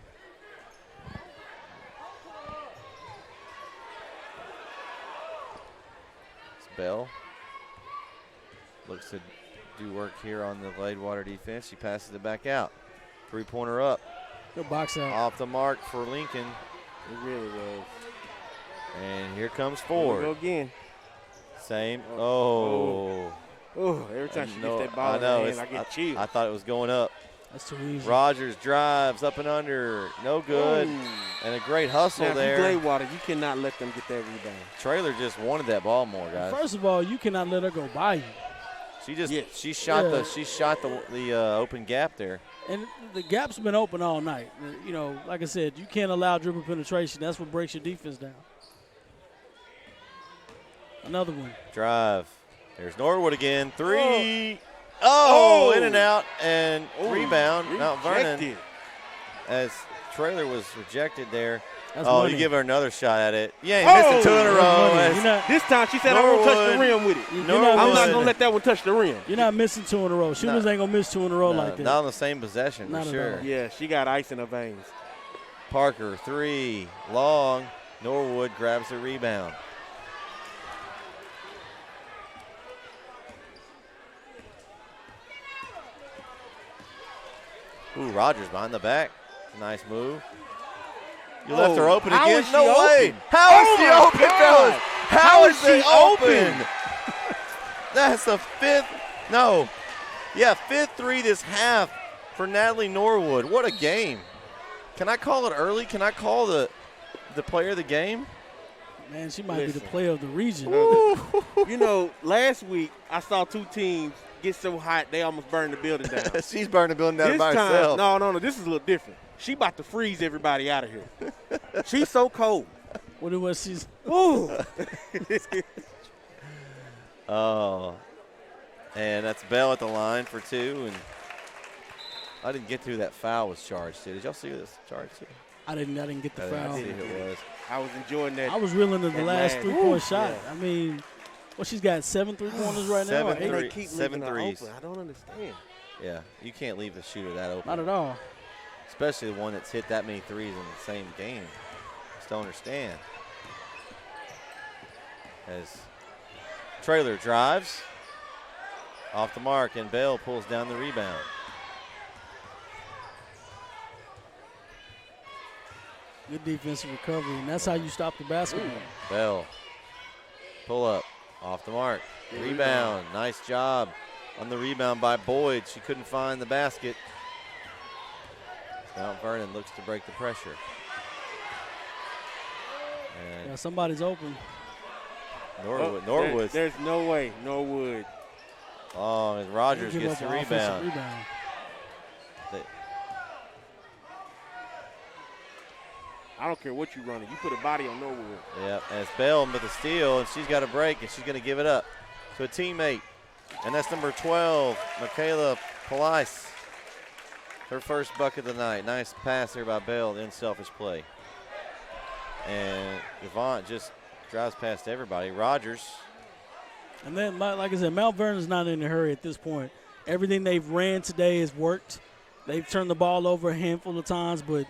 Speaker 1: It's Bell. Looks to do work here on the Gladewater defense. She passes it back out. 3-pointer up.
Speaker 2: Good box out.
Speaker 1: Off the mark for Lincoln.
Speaker 3: It really was.
Speaker 1: And here comes
Speaker 3: Here
Speaker 1: Ford.
Speaker 3: we go again.
Speaker 1: Same.
Speaker 3: Oh, every time she gets that ball in her hand, I get chills.
Speaker 1: I thought it was going up.
Speaker 2: That's too easy.
Speaker 1: Rogers drives up and under. No good.
Speaker 3: Ooh.
Speaker 1: And a great hustle
Speaker 3: Now,
Speaker 1: there.
Speaker 3: if you Gladewater, you cannot let them get that rebound.
Speaker 1: Trailer just wanted that ball more, guys.
Speaker 2: First of all, you cannot let her go by you.
Speaker 1: She shot the open gap there.
Speaker 2: And the gap's been open all night. You know, like I said, you can't allow dribble penetration. That's what breaks your defense down. Another one.
Speaker 1: Drive. There's Norwood again. 3. Oh, in and out. And rebound. Mount Vernon. As Trailer was rejected there.
Speaker 2: That's
Speaker 1: money. You give her another shot at it. You ain't missing 2 in a row.
Speaker 3: This time she said, I won't touch the rim with it. I'm not going to let that one touch the rim.
Speaker 2: You're not missing 2 in a row. Shooters ain't going to miss 2 in a row like that.
Speaker 1: Not on the same possession,
Speaker 2: not
Speaker 1: for sure.
Speaker 3: Yeah, she got ice in her veins.
Speaker 1: Parker, 3. Long. Norwood grabs the rebound. Ooh, Rogers behind the back. Nice move. You left her open again. No way. How is she open, fellas? How is she open? That's the 5th. No. Yeah, 5th 3 this half for Natalie Norwood. What a game. Can I call it early? Can I call the player of the game?
Speaker 2: Man, she might be the player of the region.
Speaker 3: You know, last week I saw 2 teams get so hot they almost burned the building down.
Speaker 1: She's burning the building down
Speaker 3: this
Speaker 1: by
Speaker 3: time,
Speaker 1: herself.
Speaker 3: No. This is a little different. She about to freeze everybody out of here. She's so cold.
Speaker 2: What it was she's
Speaker 3: Ooh.
Speaker 1: Oh. And that's Bell at the line for 2. And I didn't get through that foul was charged too. Did y'all see this charge too?
Speaker 2: I didn't get the foul.
Speaker 1: I see who it was.
Speaker 3: I was enjoying that.
Speaker 2: I was reeling in the last 3-point shot.
Speaker 3: Yeah.
Speaker 2: I mean, she's got 7 3-pointers right now.
Speaker 1: 7
Speaker 3: They keep
Speaker 1: 7
Speaker 3: leaving her
Speaker 1: threes.
Speaker 3: open. I don't understand.
Speaker 1: Yeah, you can't leave the shooter that open.
Speaker 2: Not at all.
Speaker 1: Especially the one that's hit that many threes in the same game. Just don't understand. As Trailer drives off the mark, and Bell pulls down the rebound.
Speaker 2: Good defensive recovery, and that's how you stop the basketball.
Speaker 1: Bell, pull up, off the mark, rebound. Nice job on the rebound by Boyd. She couldn't find the basket. Mount Vernon looks to break the pressure. And
Speaker 2: Yeah, somebody's open.
Speaker 1: Norwood.
Speaker 3: There's no way. Norwood.
Speaker 1: Oh, and Rogers
Speaker 2: Give
Speaker 1: gets
Speaker 2: up
Speaker 1: the
Speaker 2: an offensive
Speaker 1: rebound.
Speaker 3: I don't care what you running. You put a body on Norwood.
Speaker 1: Yeah, and it's Bell with the steal, and she's got a break, and she's going to give it up to a teammate. And that's number 12, Michaela Police. Her first bucket of the night. Nice pass here by Bell in selfish play. And Devont just drives past everybody. Rogers.
Speaker 2: And then, like I said, Mount Vernon's not in a hurry at this point. Everything they've ran today has worked. They've turned the ball over a handful of times, but,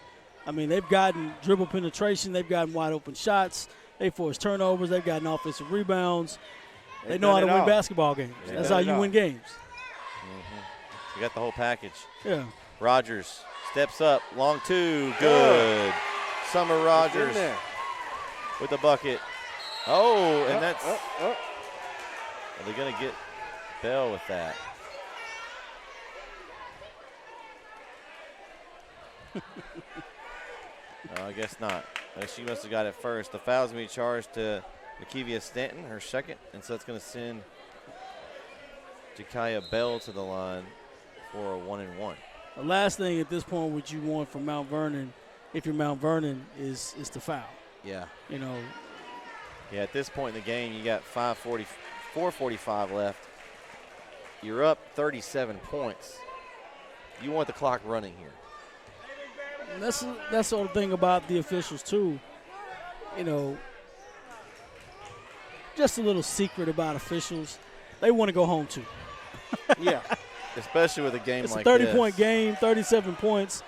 Speaker 2: I mean, they've gotten dribble penetration. They've gotten wide open shots. They forced turnovers. They've gotten offensive rebounds. They know how to win basketball games.
Speaker 1: Yeah.
Speaker 2: That's how you win games.
Speaker 1: You got the whole package.
Speaker 2: Yeah.
Speaker 1: Rogers steps up, long 2, good. Summer
Speaker 3: It's in
Speaker 1: Rogers
Speaker 3: there.
Speaker 1: with the bucket. Oh, and that's
Speaker 3: Up.
Speaker 1: are they going to get Bell with that? No, I guess not. She must have got it first. The foul's going to be charged to Makivia Stanton, her second, and so that's going to send Jakaya Bell to the line for a 1-and-1.
Speaker 2: The last thing at this point what you want from Mount Vernon, if you're Mount Vernon, is to foul.
Speaker 1: Yeah.
Speaker 2: You know,
Speaker 1: Yeah, at this point in the game, you got 4:45 left. You're up 37 points. You want the clock running here.
Speaker 2: and that's the sort of thing about the officials too. You know, just a little secret about officials. They want to go home too.
Speaker 3: Yeah.
Speaker 1: Especially with a game
Speaker 2: It's
Speaker 1: like
Speaker 2: a
Speaker 1: this.
Speaker 2: 30-point game, 37 points.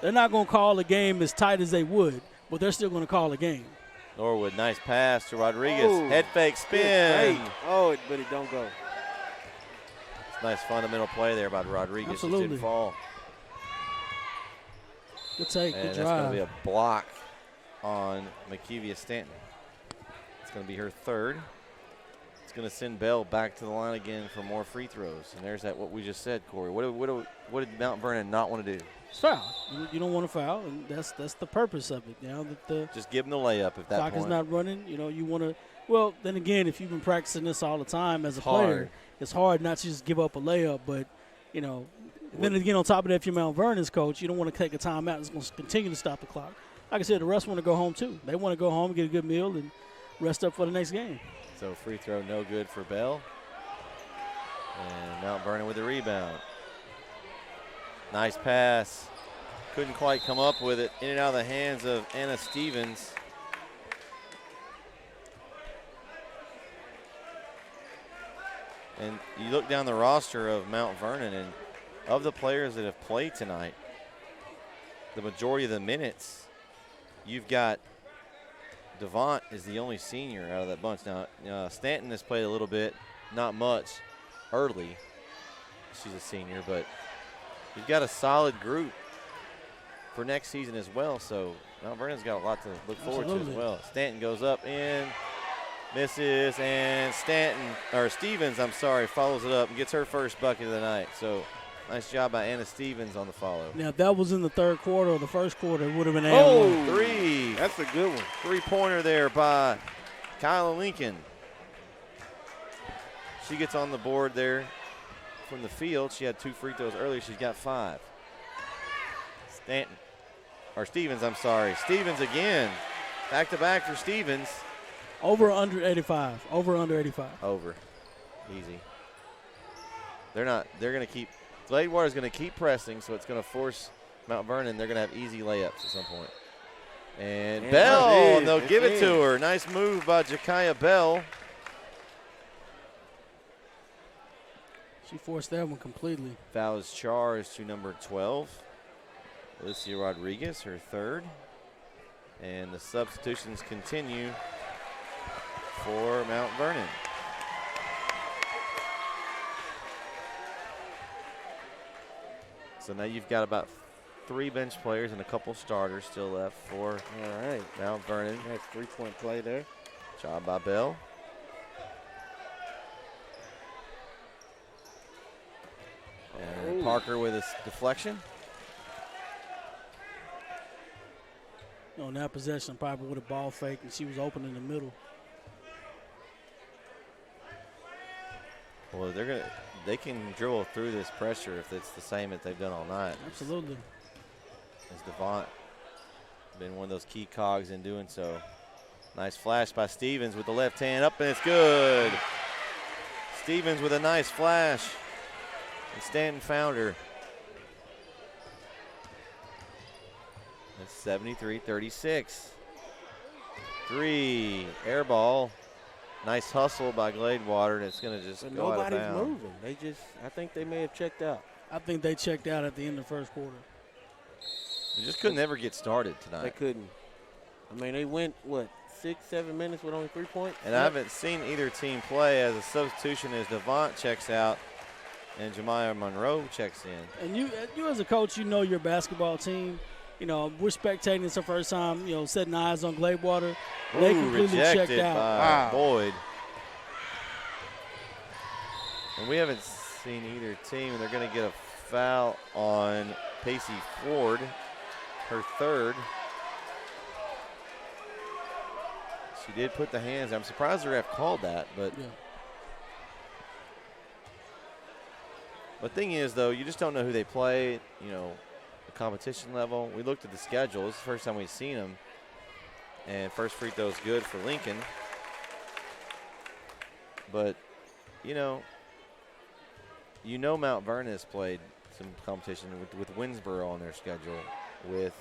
Speaker 2: They're not going to call a game as tight as they would, but they're still going to call a game.
Speaker 1: Norwood, nice pass to Rodriguez.
Speaker 3: Oh,
Speaker 1: Head fake spin.
Speaker 3: Hey. Oh, but it don't go.
Speaker 1: It's a nice fundamental play there by Rodriguez. Just
Speaker 2: Absolutely.
Speaker 1: didn't fall.
Speaker 2: Good take,
Speaker 1: And
Speaker 2: good
Speaker 1: that's going
Speaker 2: drive.
Speaker 1: to be a block on Makivia Stanton. It's going to be her third. It's going to send Bell back to the line again for more free throws. And there's that what we just said, Corey. What did Mount Vernon not want to do?
Speaker 2: It's foul. You don't want to foul, and that's the purpose of it. Now that the
Speaker 1: Just give them the layup at that
Speaker 2: clock
Speaker 1: point.
Speaker 2: is not running, you know, you want to. Well, then again, if you've been practicing this all the time as a
Speaker 1: hard.
Speaker 2: player, it's hard not to just give up a layup. But you know, then again, on top of that, if you're Mount Vernon's coach, you don't want to take a timeout. It's going to continue to stop the clock. Like I said, the rest want to go home too. They want to go home, get a good meal, and rest up for the next game.
Speaker 1: So free throw no good for Bell. And Mount Vernon with the rebound. Nice pass. Couldn't quite come up with it. In and out of the hands of Anna Stevens. And you look down the roster of Mount Vernon, and of the players that have played tonight, the majority of the minutes, you've got Devont is the only senior out of that bunch. Now, Stanton has played a little bit, not much, early. She's a senior, but you've got a solid group for next season as well. So Mount Vernon's got a lot to look forward to as well. Stanton goes up in, misses, and Stevens, follows it up and gets her first bucket of the night. So nice job by Anna Stevens on the follow.
Speaker 2: Now, if that was in the third quarter or the first quarter, it would have been
Speaker 3: Oh,
Speaker 2: and one.
Speaker 1: Three.
Speaker 3: That's a good one.
Speaker 1: Three-pointer there by Kyla Lincoln. She gets on the board there from the field. She had 2 free throws earlier. She's got 5. Stevens again. Back-to-back for Stevens.
Speaker 2: Over under 85. Over under 85.
Speaker 1: Over. Easy. They're going to keep – Gladewater's going to keep pressing, so it's going to force Mount Vernon. They're going to have easy layups at some point. And Bell, and they'll give it to her. Nice move by Jakaya Bell.
Speaker 2: She forced that one completely.
Speaker 1: Foul is charged to number 12, Alicia Rodriguez, her third. And the substitutions continue for Mount Vernon. So now you've got about 3 bench players and a couple starters still left for
Speaker 3: All right.
Speaker 1: Mount Vernon.
Speaker 3: Nice three-point play there.
Speaker 1: Job by Bell. And Parker with his deflection.
Speaker 2: On that possession, probably with a ball fake, and she was open in the middle.
Speaker 1: Well, they can dribble through this pressure if it's the same that they've done all night.
Speaker 2: Absolutely.
Speaker 1: As Devont been one of those key cogs in doing so. Nice flash by Stevens with the left hand up, and it's good. Stevens with a nice flash. And Stanton found her. That's 73-36. 3, air ball. Nice hustle by Gladewater, and it's going to just
Speaker 3: But
Speaker 1: go out of
Speaker 3: nobody's
Speaker 1: bounds.
Speaker 3: moving. I think they may have checked out.
Speaker 2: I think they checked out at the end of the first quarter.
Speaker 1: They just couldn't ever get started
Speaker 3: They
Speaker 1: tonight.
Speaker 3: couldn't. I mean, they went, 6-7 minutes with only 3 points?
Speaker 1: And I haven't seen either team play as a substitution as Devont checks out and Jemiah Monroe checks in.
Speaker 2: And you as a coach, you know your basketball team. we're spectating this the first time, setting eyes on Gladewater. They completely checked
Speaker 1: Rejected
Speaker 2: out.
Speaker 1: by Boyd. And we haven't seen either team, and they're going to get a foul on Pacey Ford, her third. She did put the hands. I'm surprised the ref called that, but
Speaker 2: Yeah.
Speaker 1: the thing is, though, you just don't know who they play, the competition level. We looked at the schedule. This is the first time we've seen them. And first free throw is good for Lincoln. But, Mount Vernon has played some competition with Winsboro on their schedule. There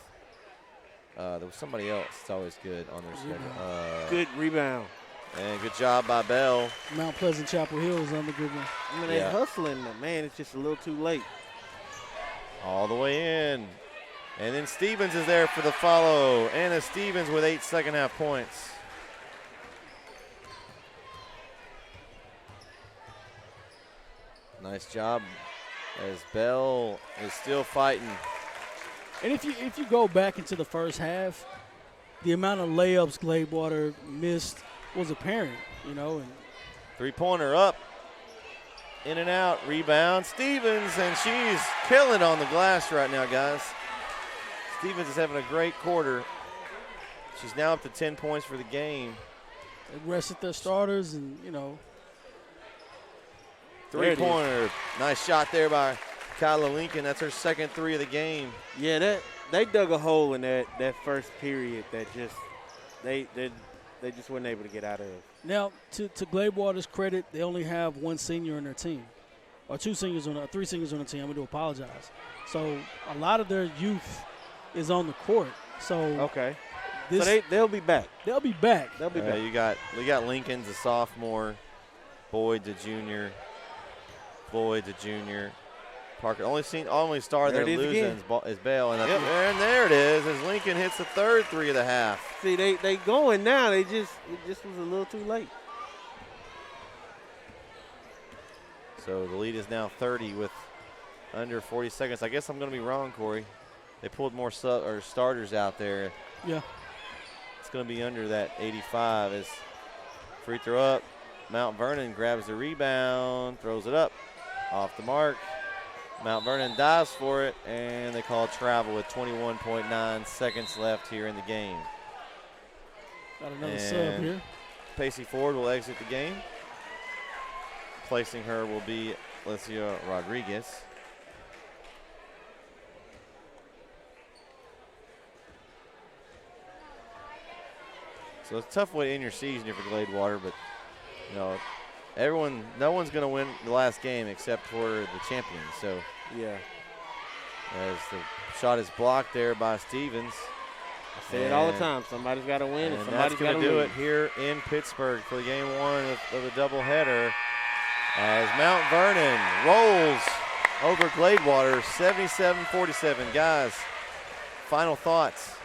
Speaker 1: was somebody else that's always good on their schedule.
Speaker 3: Good rebound.
Speaker 1: And good job by Bell.
Speaker 2: Mount Pleasant Chapel Hill is on the good one.
Speaker 3: I mean, they're hustling, but, man, it's just a little too late.
Speaker 1: All the way in. And then Stevens is there for the follow. Anna Stevens with 8 second-half points. Nice job as Bell is still fighting.
Speaker 2: And if you go back into the first half, the amount of layups Gladewater missed was apparent, and
Speaker 1: Three-pointer up. In and out. Rebound. Stevens, and she's killing on the glass right now, guys. Stevens is having a great quarter. She's now up to 10 points for the game.
Speaker 2: they rested their starters and,
Speaker 1: Three-pointer. Nice shot there by Kyla Lincoln. That's her second three of the game.
Speaker 3: Yeah, they dug a hole in that first period that just they just weren't able to get out of.
Speaker 2: Now, to Gladewater's credit, they only have one senior on their team, or three seniors on the team. I'm going to apologize. So a lot of their youth is on the court. So
Speaker 3: Okay. So they'll be back.
Speaker 2: They'll be back.
Speaker 3: They'll be back.
Speaker 1: You got Lincoln's a sophomore, Boyd's a junior, Floyd's a junior. Parker only star
Speaker 3: There
Speaker 1: they're
Speaker 3: it is
Speaker 1: losing is Bell, and there it is as Lincoln hits the third three of the half.
Speaker 3: See, they going now. It just was a little too late.
Speaker 1: So the lead is now 30 with under 40 seconds. I guess I'm going to be wrong, Corey. They pulled more starters out there.
Speaker 2: Yeah.
Speaker 1: It's going to be under that 85 as free throw up. Mount Vernon grabs the rebound, throws it up, off the mark. Mount Vernon dives for it, and they call travel with 21.9 seconds left here in the game.
Speaker 2: Got another sub here.
Speaker 1: Pacey Ford will exit the game. Placing her will be Alessia Rodriguez. So it's a tough way to end your season here for Gladewater, but no one's going to win the last game except for the champions. So
Speaker 3: yeah,
Speaker 1: as the shot is blocked there by Stevens.
Speaker 3: I say it all the time. Somebody's got to win, and somebody's got to
Speaker 1: do
Speaker 3: lose.
Speaker 1: it here in Pittsburgh for the game one of the doubleheader. As Mount Vernon rolls over Gladewater, 77-47. Guys, final thoughts.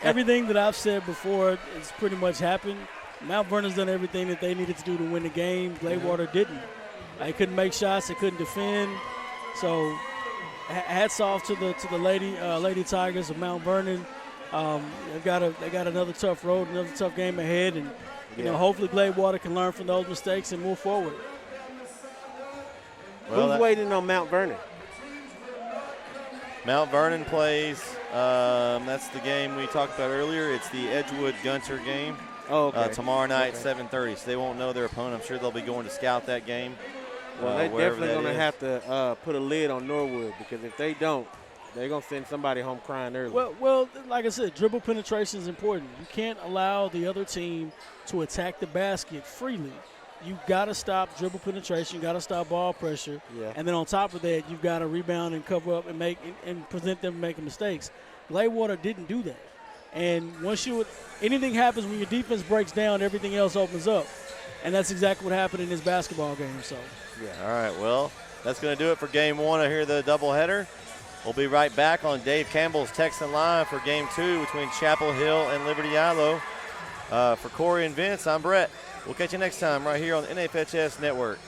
Speaker 2: Everything that I've said before has pretty much happened. Mount Vernon's done everything that they needed to do to win the game. Gladewater didn't. They couldn't make shots. They couldn't defend. So hats off to the Lady Tigers of Mount Vernon. They got another tough road, another tough game ahead, and hopefully Gladewater can learn from those mistakes and move forward.
Speaker 3: Well, who's waiting on Mount Vernon?
Speaker 1: Mount Vernon plays. That's the game we talked about earlier. It's the Edgewood Gunter game.
Speaker 3: Oh, okay.
Speaker 1: Tomorrow night, 7:30. So they won't know their opponent. I'm sure they'll be going to scout that game.
Speaker 3: Well, they're definitely going to have to put a lid on Norwood, because if they don't, they're going to send somebody home crying early.
Speaker 2: Well, like I said, dribble penetration is important. You can't allow the other team to attack the basket freely. You've got to stop dribble penetration. You've got to stop ball pressure.
Speaker 3: Yeah.
Speaker 2: And then on top of that, you've got to rebound and cover up and prevent them making mistakes. Gladewater didn't do that. And anything happens when your defense breaks down, everything else opens up. And that's exactly what happened in this basketball game. So,
Speaker 1: yeah. All right, well, that's going to do it for game one. I hear the doubleheader. We'll be right back on Dave Campbell's Texan Live for game two between Chapel Hill and Liberty Yalo. For Corey and Vince, I'm Brett. We'll catch you next time right here on the NFHS Network.